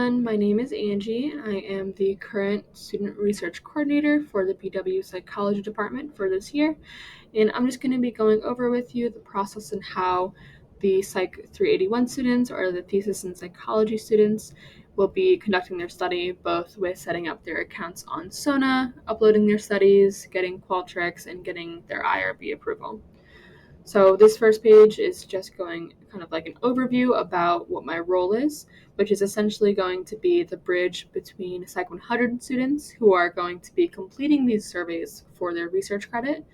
everyone. My name is Angie. I am the current student research coordinator for the BW Psychology Department for this year, and I'm just going to be going over with you the process and how the Psych 381 students or the thesis in psychology students will be conducting their study, both with setting up their accounts on SONA, uploading their studies, getting Qualtrics, and getting their IRB approval. So this first page is just going kind of like an overview about what my role is, which is essentially going to be the bridge between Psych 100 students who are going to be completing these surveys for their research credit,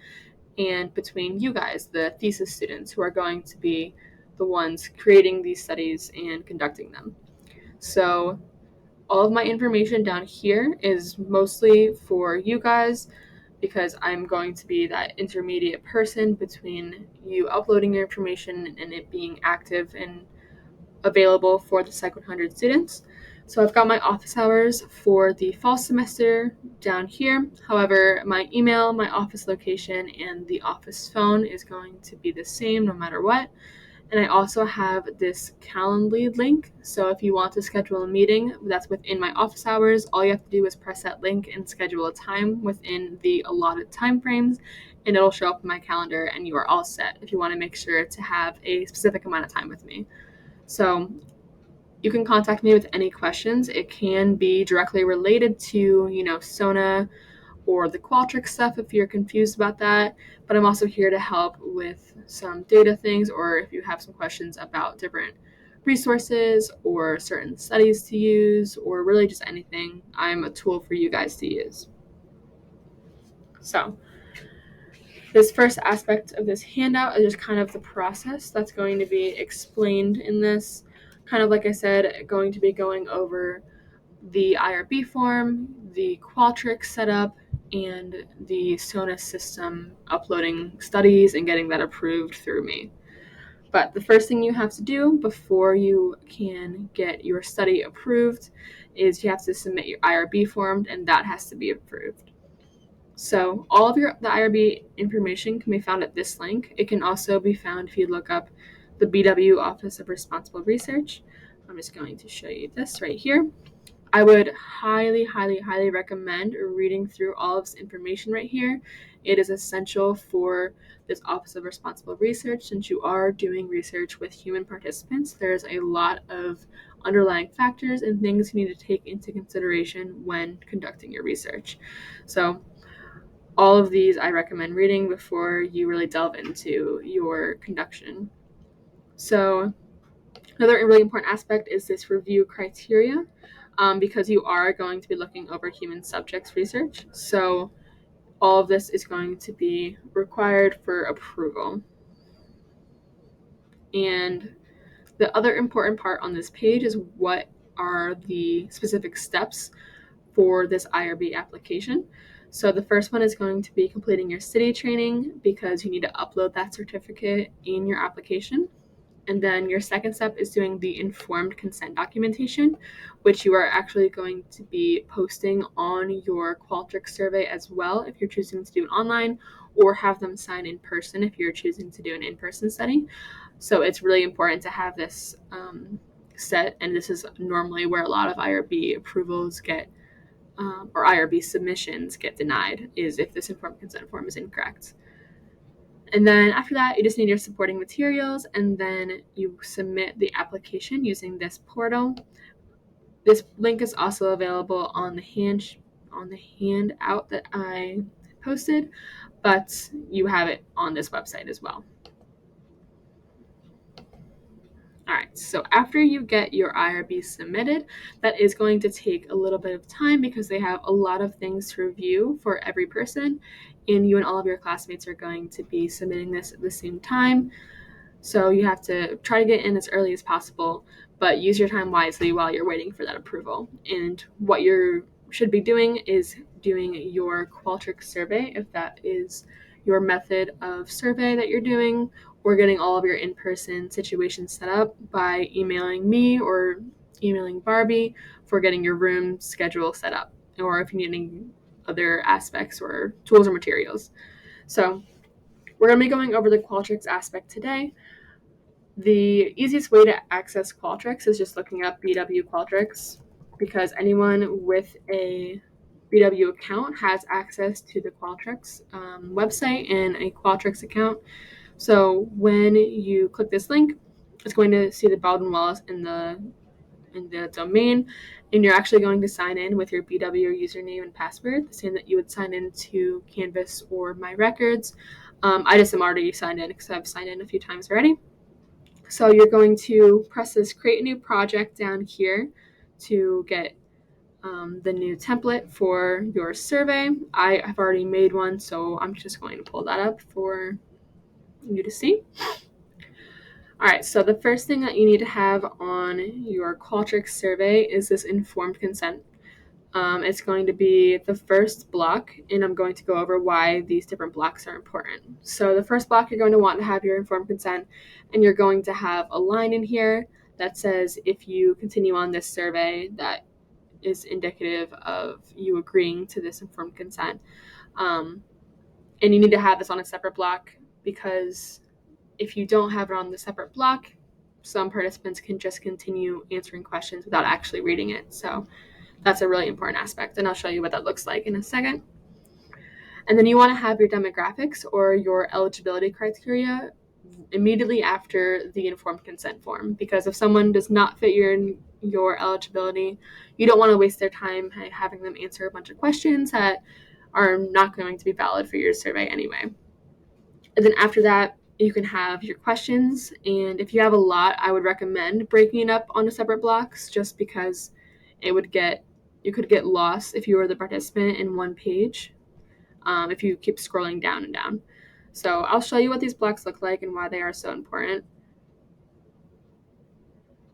and between you guys, the thesis students, who are going to be the ones creating these studies and conducting them. So all of my information down here is mostly for you guys, because I'm going to be that intermediate person between you uploading your information and it being active and available for the Psych 100 students. So I've got my office hours for the fall semester down here. However, my email, my office location, and the office phone is going to be the same no matter what. And I also have this Calendly link. So if you want to schedule a meeting that's within my office hours, all you have to do is press that link and schedule a time within the allotted time frames, and it'll show up in my calendar and you are all set if you want to make sure to have a specific amount of time with me. So you can contact me with any questions. It can be directly related to, SONA or the Qualtrics stuff if you're confused about that, but I'm also here to help with some data things, or if you have some questions about different resources or certain studies to use, or really just anything, I'm a tool for you guys to use. So this first aspect of this handout is just kind of the process that's going to be explained in this. Kind of like I said, going to be going over the IRB form, the Qualtrics setup, and the SONA system uploading studies and getting that approved through me. But the first thing you have to do before you can get your study approved is you have to submit your IRB form, and that has to be approved. So all of the IRB information can be found at this link. It can also be found if you look up the BW Office of Responsible Research. I'm just going to show you this right here. I would highly, highly, highly recommend reading through all of this information right here. It is essential for this Office of Responsible Research. Since you are doing research with human participants, there's a lot of underlying factors and things you need to take into consideration when conducting your research. So all of these I recommend reading before you really delve into your conduction. So another really important aspect is this review criteria, because you are going to be looking over human subjects research. So all of this is going to be required for approval. And the other important part on this page is what are the specific steps for this IRB application. So the first one is going to be completing your city training, because you need to upload that certificate in your application. And then your second step is doing the informed consent documentation, which you are actually going to be posting on your Qualtrics survey as well if you're choosing to do it online, or have them sign in person if you're choosing to do an in-person study. So it's really important to have this set, and this is normally where a lot of IRB approvals get or IRB submissions get denied, is if this informed consent form is incorrect. And then after that, you just need your supporting materials, and then you submit the application using this portal. This link is also available on the handout that I posted, but you have it on this website as well. All right, so after you get your IRB submitted, that is going to take a little bit of time because they have a lot of things to review for every person, and you and all of your classmates are going to be submitting this at the same time. So you have to try to get in as early as possible, but use your time wisely while you're waiting for that approval. And what you should be doing is doing your Qualtrics survey, if that is your method of survey that you're doing, or getting all of your in-person situations set up by emailing me or emailing Barbie for getting your room schedule set up, or if you need any other aspects or tools or materials. So we're going to be going over the Qualtrics aspect today. The easiest way to access Qualtrics is just looking up BW Qualtrics. because anyone with a BW account has access to the Qualtrics website and a Qualtrics account. So when you click this link, it's going to see the Baldwin Wallace in the domain, and you're actually going to sign in with your BW username and password, the same that you would sign in to Canvas or My Records. I just am already signed in because I've signed in a few times already. So you're going to press this Create a New Project down here to get the new template for your survey. I have already made one, so I'm just going to pull that up for you to see. All right, so the first thing that you need to have on your Qualtrics survey is this informed consent. It's going to be the first block, and I'm going to go over why these different blocks are important. So the first block, you're going to want to have your informed consent, and you're going to have a line in here that says if you continue on this survey, that is indicative of you agreeing to this informed consent. And you need to have this on a separate block, because if you don't have it on the separate block, some participants can just continue answering questions without actually reading it. So that's a really important aspect, and I'll show you what that looks like in a second. And then you want to have your demographics or your eligibility criteria immediately after the informed consent form, because if someone does not fit your eligibility, you don't want to waste their time having them answer a bunch of questions that are not going to be valid for your survey anyway. And then after that, you can have your questions, and if you have a lot, I would recommend breaking it up onto separate blocks, just because you could get lost if you were the participant in one page, if you keep scrolling down and down. So I'll show you what these blocks look like and why they are so important.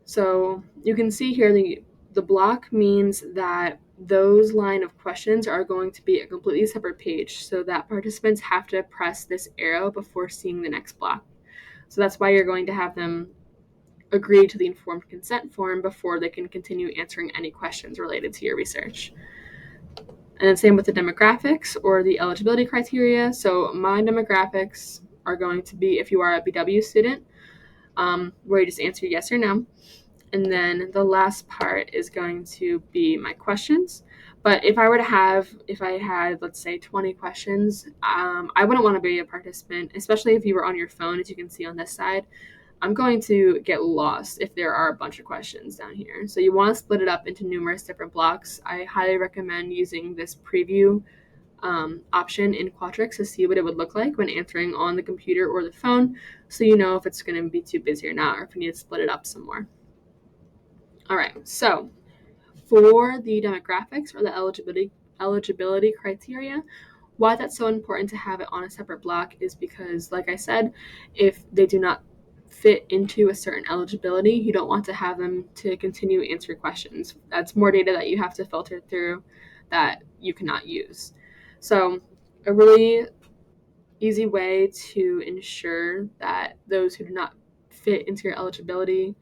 So you can see here the block means that those line of questions are going to be a completely separate page, so that participants have to press this arrow before seeing the next block. So that's why you're going to have them agree to the informed consent form before they can continue answering any questions related to your research. And then same with the demographics or the eligibility criteria. So my demographics are going to be if you are a BW student, where you just answer yes or no. And then the last part is going to be my questions. But if I had, let's say, 20 questions, I wouldn't want to be a participant, especially if you were on your phone, as you can see on this side. I'm going to get lost if there are a bunch of questions down here. So you want to split it up into numerous different blocks. I highly recommend using this preview option in Qualtrics to see what it would look like when answering on the computer or the phone, so you know if it's going to be too busy or not, or if you need to split it up some more. All right, so for the demographics or the eligibility criteria, why that's so important to have it on a separate block is because, like I said, if they do not fit into a certain eligibility, you don't want to have them to continue answering questions. That's more data that you have to filter through that you cannot use. So a really easy way to ensure that those who do not fit into your eligibility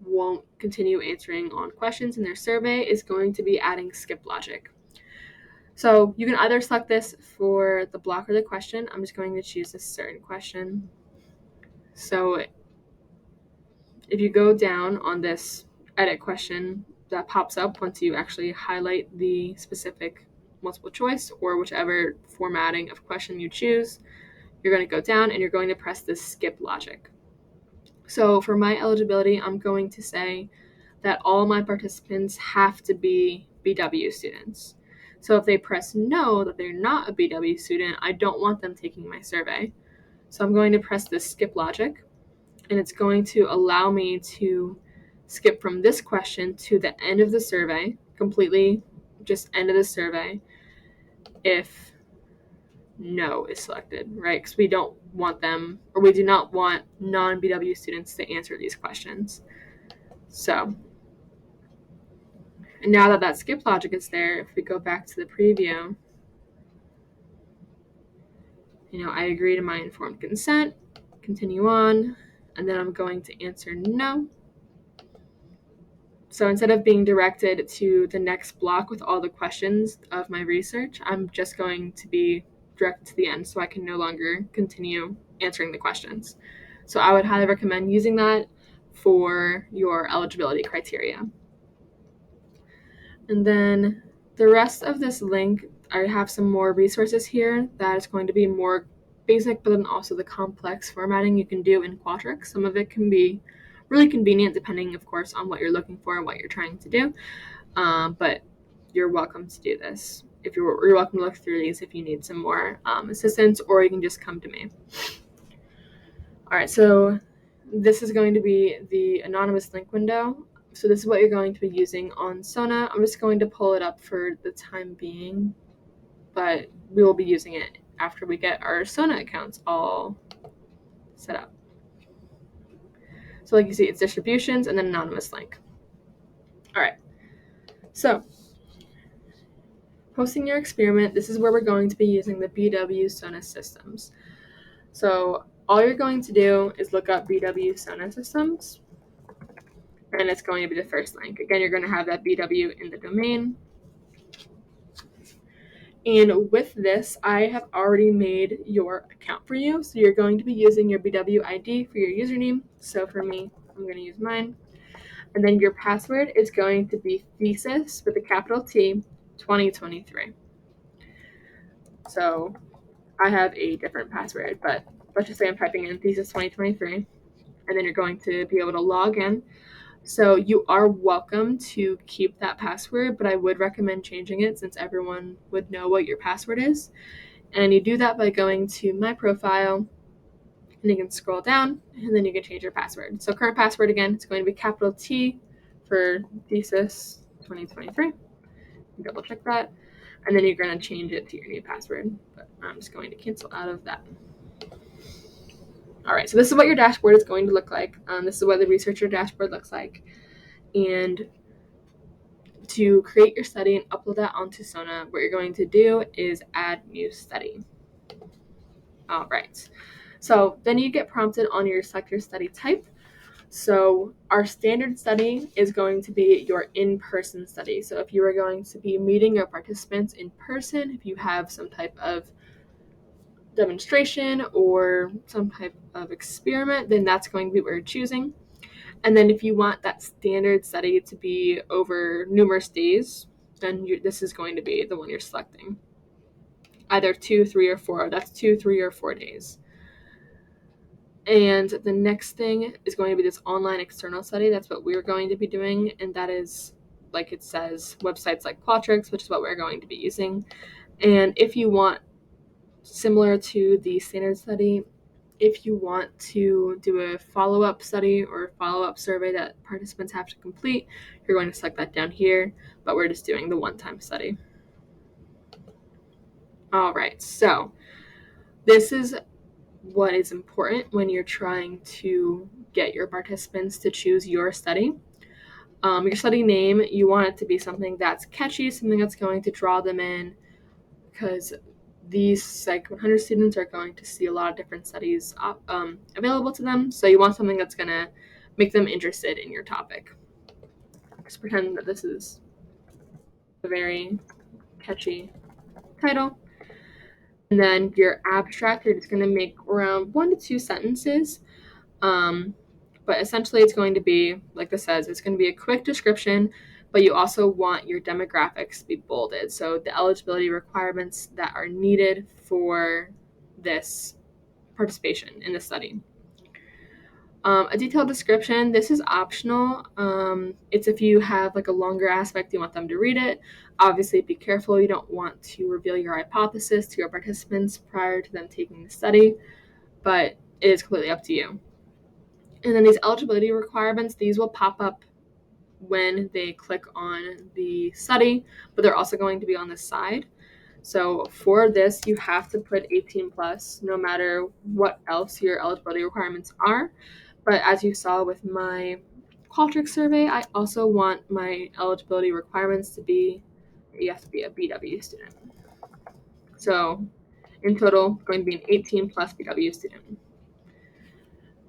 won't continue answering on questions in their survey is going to be adding skip logic. So you can either select this for the block or the question. I'm just going to choose a certain question. So if you go down on this edit question that pops up once you actually highlight the specific multiple choice or whichever formatting of question you choose, you're going to go down and you're going to press this skip logic. So for my eligibility, I'm going to say that all my participants have to be BW students. So if they press no, that they're not a BW student, I don't want them taking my survey. So I'm going to press this skip logic, and it's going to allow me to skip from this question to the end of the survey, completely just end of the survey, if no is selected, right? Because we don't want them, or we do not want non-BW students to answer these questions. So, and now that skip logic is there, if we go back to the preview, I agree to my informed consent, continue on, and then I'm going to answer no. So instead of being directed to the next block with all the questions of my research, I'm just going to be directed to the end so I can no longer continue answering the questions. So I would highly recommend using that for your eligibility criteria. And then the rest of this link, I have some more resources here that is going to be more basic, but then also the complex formatting you can do in Qualtrics. Some of it can be really convenient depending, of course, on what you're looking for and what you're trying to do. But you're welcome to do this. If you're welcome to look through these if you need some more assistance, or you can just come to me. All right, so this is going to be the anonymous link window. So this is what you're going to be using on SONA. I'm just going to pull it up for the time being, but we will be using it after we get our SONA accounts all set up. So like you see, it's distributions and then anonymous link. All right, so hosting your experiment, this is where we're going to be using the BW SONA systems. So all you're going to do is look up BW SONA systems, and it's going to be the first link. Again, you're going to have that BW in the domain. And with this, I have already made your account for you. So you're going to be using your BW ID for your username. So for me, I'm going to use mine. And then your password is going to be thesis with a capital T 2023. So I have a different password, but let's just say I'm typing in thesis 2023. And then you're going to be able to log in. So you are welcome to keep that password, but I would recommend changing it since everyone would know what your password is. And you do that by going to my profile, and you can scroll down, and then you can change your password. So current password, again, it's going to be capital T for thesis 2023. Double check that. And then you're going to change it to your new password. But I'm just going to cancel out of that. All right, so this is what your dashboard is going to look like. This is what the researcher dashboard looks like. And to create your study and upload that onto SONA, what you're going to do is add new study. All right. So then you get prompted on your select your study type. So our standard study is going to be your in-person study. So if you are going to be meeting your participants in person, if you have some type of demonstration or some type of experiment, then that's going to be what you're choosing. And then if you want that standard study to be over numerous days, then this is going to be the one you're selecting. Either 2, 3, or 4. That's 2, 3, or 4 days. And the next thing is going to be this online external study. That's what we're going to be doing. And that is, like it says, websites like Qualtrics, which is what we're going to be using. And if you want, similar to the standard study, if you want to do a follow-up study or a follow-up survey that participants have to complete, you're going to select that down here. But we're just doing the one-time study. All right, so this is what is important when you're trying to get your participants to choose your study. Your study name, you want it to be something that's catchy, something that's going to draw them in, because these Psych 100 students are going to see a lot of different studies available to them. So you want something that's going to make them interested in your topic. Just pretend that this is a very catchy title. And then your abstract, you're just going to make around 1 to 2 sentences. But essentially it's going to be, like this says, it's going to be a quick description, but you also want your demographics to be bolded. So the eligibility requirements that are needed for this participation in the study. A detailed description, this is optional. It's if you have like a longer aspect, you want them to read it. Obviously, be careful. You don't want to reveal your hypothesis to your participants prior to them taking the study, but it is completely up to you. And then these eligibility requirements, these will pop up when they click on the study, but they're also going to be on the side. So for this, you have to put 18 plus, no matter what else your eligibility requirements are. But as you saw with my Qualtrics survey, I also want my eligibility requirements to be, you have to be a BW student. So in total, going to be an 18 plus BW student.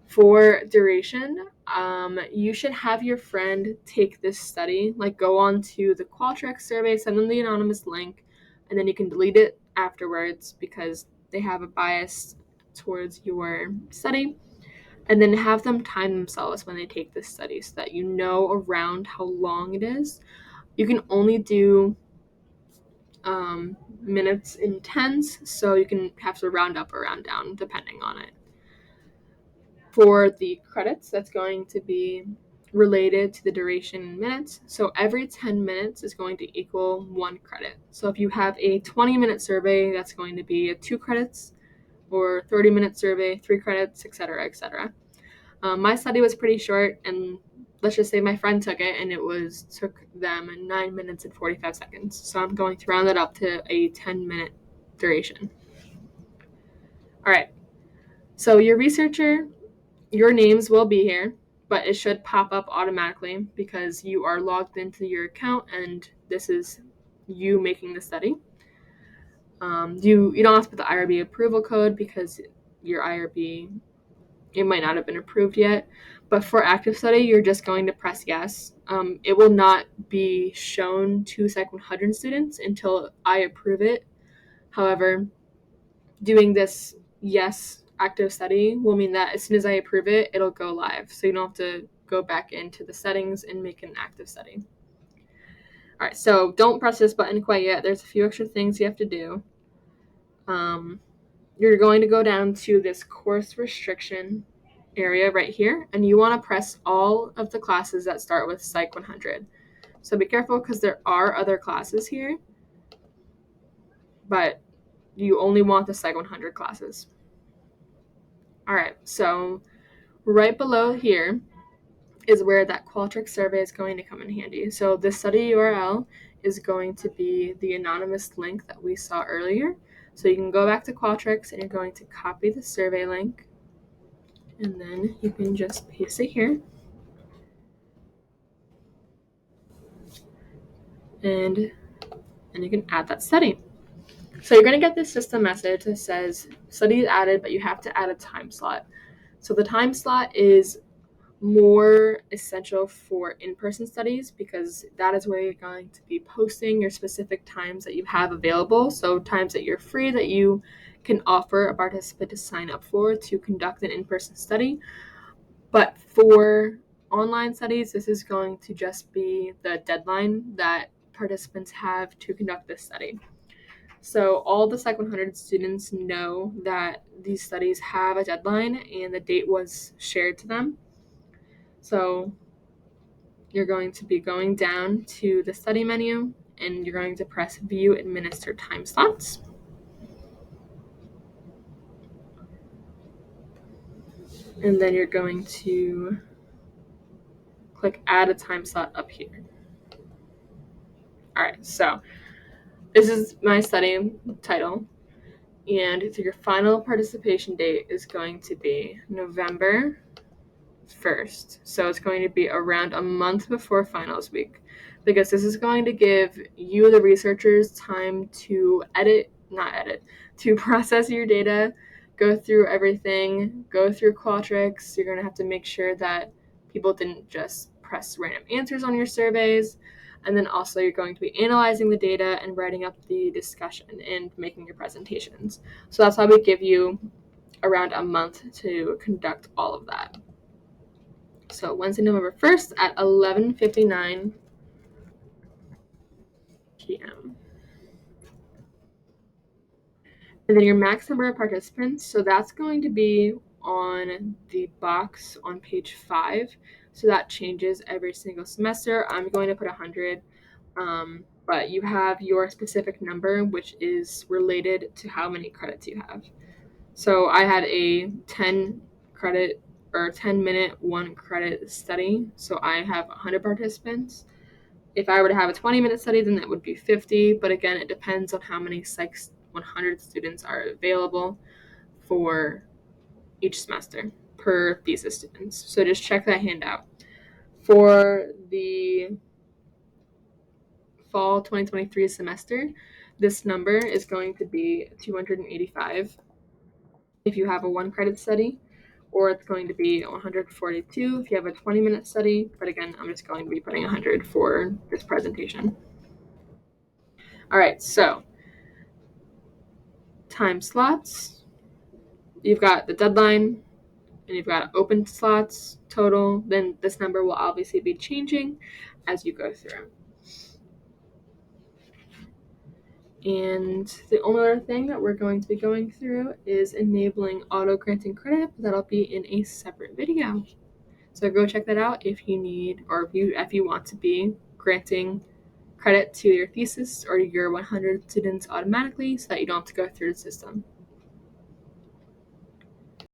For duration, you should have your friend take this study, like go on to the Qualtrics survey, send them the anonymous link, and then you can delete it afterwards because they have a bias towards your study. And then have them time themselves when they take this study so that you know around how long it is. You can only do minutes in tens, so you can have to round up or round down depending on it. For the credits, that's going to be related to the duration in minutes. So every 10 minutes is going to equal 1 credit. So if you have a 20-minute survey, that's going to be 2 credits, or 30-minute survey, 3 credits, etc., etc. My study was pretty short, and let's just say my friend took it, and took them 9 minutes and 45 seconds. So I'm going to round it up to a 10-minute duration. All right. So your researcher, your names will be here, but it should pop up automatically because you are logged into your account, and this is you making the study. You don't have to put the IRB approval code because your IRB, it might not have been approved yet. But for active study, you're just going to press yes. It will not be shown to Psych 100 students until I approve it. However, doing this yes active study will mean that as soon as I approve it, it'll go live. So you don't have to go back into the settings and make an active study. All right, so don't press this button quite yet. There's a few extra things you have to do. You're going to go down to this course restriction area right here, and you want to press all of the classes that start with Psych 100. So be careful because there are other classes here, but you only want the Psych 100 classes. All right, so right below here is where that Qualtrics survey is going to come in handy. So the study URL is going to be the anonymous link that we saw earlier. So you can go back to Qualtrics and you're going to copy the survey link, and then you can just paste it here. And you can add that study. So you're going to get this system message that says study is added, but you have to add a time slot. So the time slot is more essential for in-person studies because that is where you're going to be posting your specific times that you have available. So times that you're free that you can offer a participant to sign up for to conduct an in-person study. But for online studies, this is going to just be the deadline that participants have to conduct this study. So all the Psych 100 students know that these studies have a deadline and the date was shared to them. So you're going to be going down to the study menu and you're going to press View Administer Time Slots. And then you're going to click Add a Time Slot up here. All right, so this is my study title. And your final participation date is going to be November 1st. So it's going to be around a month before finals week because this is going to give you, the researchers, time to to process your data, go through everything, go through Qualtrics. You're going to have to make sure that people didn't just press random answers on your surveys. And then also you're going to be analyzing the data and writing up the discussion and making your presentations. So that's why we give you around a month to conduct all of that. So Wednesday, November 1st at 11:59 p.m. And then your max number of participants, so that's going to be on the box on page 5. So that changes every single semester. I'm going to put 100, but you have your specific number, which is related to how many credits you have. So I had a 10 credit or 10-minute 1 credit study, so I have 100 participants. If I were to have a 20-minute study, then that would be 50. But again, it depends on how many Psych 100 students are available for each semester per thesis students. So just check that handout. For the fall 2023 semester, this number is going to be 285 if you have a 1 credit study, or it's going to be 142 if you have a 20-minute study. But again, I'm just going to be putting 100 for this presentation. All right, so time slots. You've got the deadline and you've got open slots total. Then this number will obviously be changing as you go through. And the only other thing that we're going to be going through is enabling auto granting credit, but that'll be in a separate video. So go check that out if you need, or if you want to be granting credit to your thesis or your 100 students automatically so that you don't have to go through the system.